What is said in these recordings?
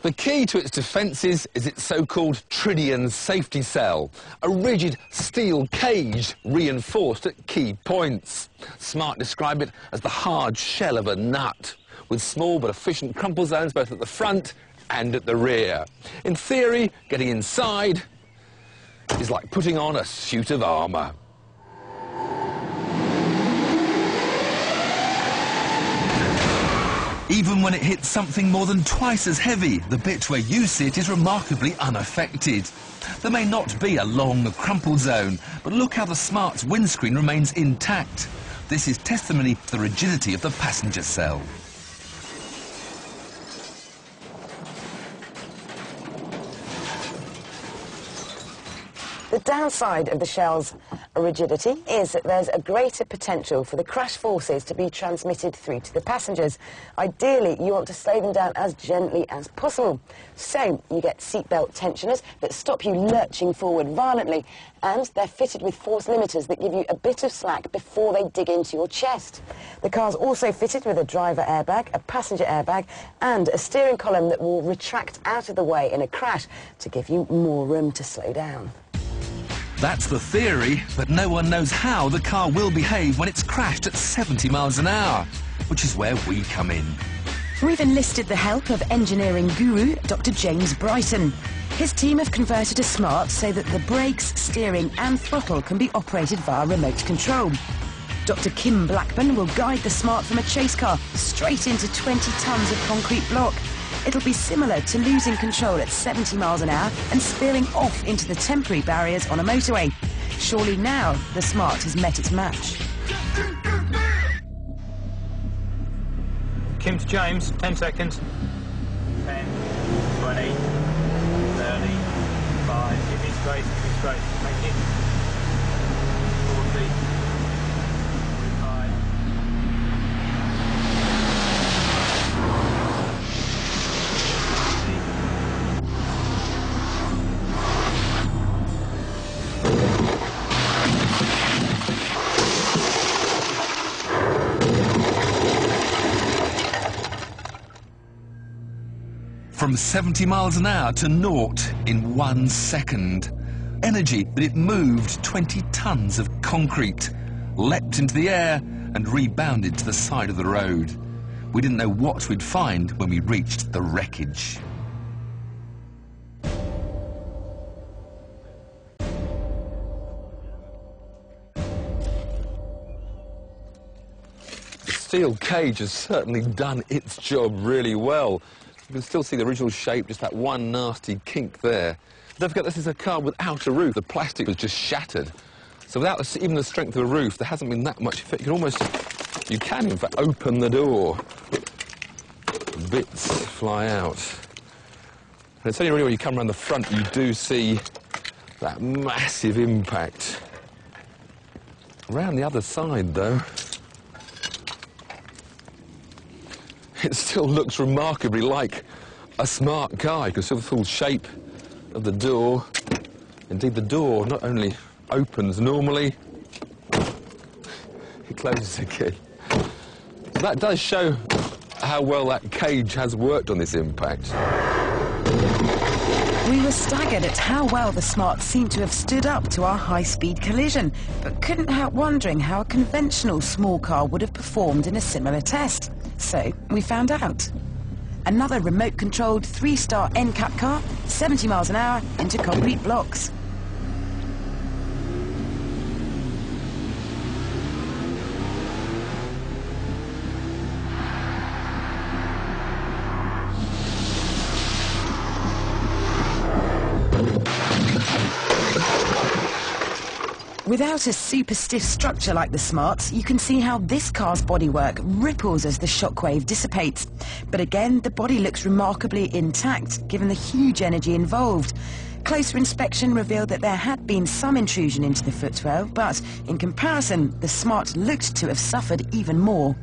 The key to its defences is its so-called Tritium safety cell, a rigid steel cage reinforced at key points. Smart describe it as the hard shell of a nut, with small but efficient crumple zones both at the front and at the rear. In theory, getting inside is like putting on a suit of armour. Even when it hits something more than twice as heavy, the bit where you sit is remarkably unaffected. There may not be a long, crumpled zone, but look how the Smart's windscreen remains intact. This is testimony to the rigidity of the passenger cell. The downside of the shell's rigidity is that there's a greater potential for the crash forces to be transmitted through to the passengers. Ideally, you want to slow them down as gently as possible. So you get seatbelt tensioners that stop you lurching forward violently, and they're fitted with force limiters that give you a bit of slack before they dig into your chest. The car's also fitted with a driver airbag, a passenger airbag, and a steering column that will retract out of the way in a crash to give you more room to slow down. That's the theory, but no one knows how the car will behave when it's crashed at 70 miles an hour, which is where we come in. We've enlisted the help of engineering guru Dr. James Brighton. His team have converted a Smart so that the brakes, steering and throttle can be operated via remote control. Dr. Kim Blackburn will guide the Smart from a chase car straight into 20 tonnes of concrete block. It'll be similar to losing control at 70 miles an hour and spearing off into the temporary barriers on a motorway. Surely now the Smart has met its match. Kim to James, 10 seconds. 10, 20, 30, 5, give me straight, make it. 40, 45. From 70 miles an hour to naught in 1 second. Energy that it moved 20 tonnes of concrete, leapt into the air and rebounded to the side of the road. We didn't know what we'd find when we reached the wreckage. The steel cage has certainly done its job really well. You can still see the original shape, just that one nasty kink there. Don't forget, this is a car without a roof. The plastic was just shattered. So without even the strength of a roof, there hasn't been that much effect. You can in fact open the door. Bits fly out. And it's only really when you come around the front you do see that massive impact. Around the other side though, it still looks remarkably like a Smart car. You can see the full shape of the door. Indeed, the door not only opens normally, it closes again. So that does show how well that cage has worked on this impact. We were staggered at how well the Smart seemed to have stood up to our high-speed collision, but couldn't help wondering how a conventional small car would have performed in a similar test. So we found out. Another remote-controlled 3-star NCAP car, 70 miles an hour into concrete blocks. Without a super stiff structure like the Smart, you can see how this car's bodywork ripples as the shockwave dissipates. But again, the body looks remarkably intact, given the huge energy involved. Closer inspection revealed that there had been some intrusion into the footwell, but in comparison, the Smart looked to have suffered even more.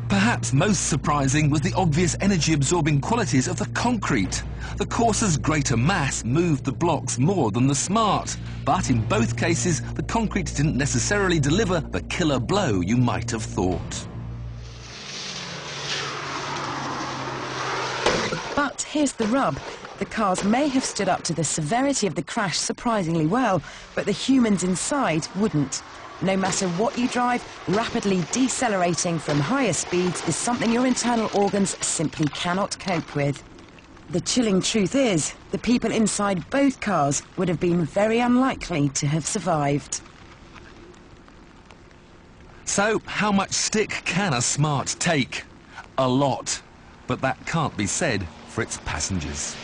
Perhaps most surprising was the obvious energy-absorbing qualities of the concrete. The Corsa's greater mass moved the blocks more than the Smart, but in both cases, the concrete didn't necessarily deliver the killer blow you might have thought. But here's the rub. The cars may have stood up to the severity of the crash surprisingly well, but the humans inside wouldn't. No matter what you drive, rapidly decelerating from higher speeds is something your internal organs simply cannot cope with. The chilling truth is, the people inside both cars would have been very unlikely to have survived. So, how much stick can a Smart take? A lot. But that can't be said for its passengers.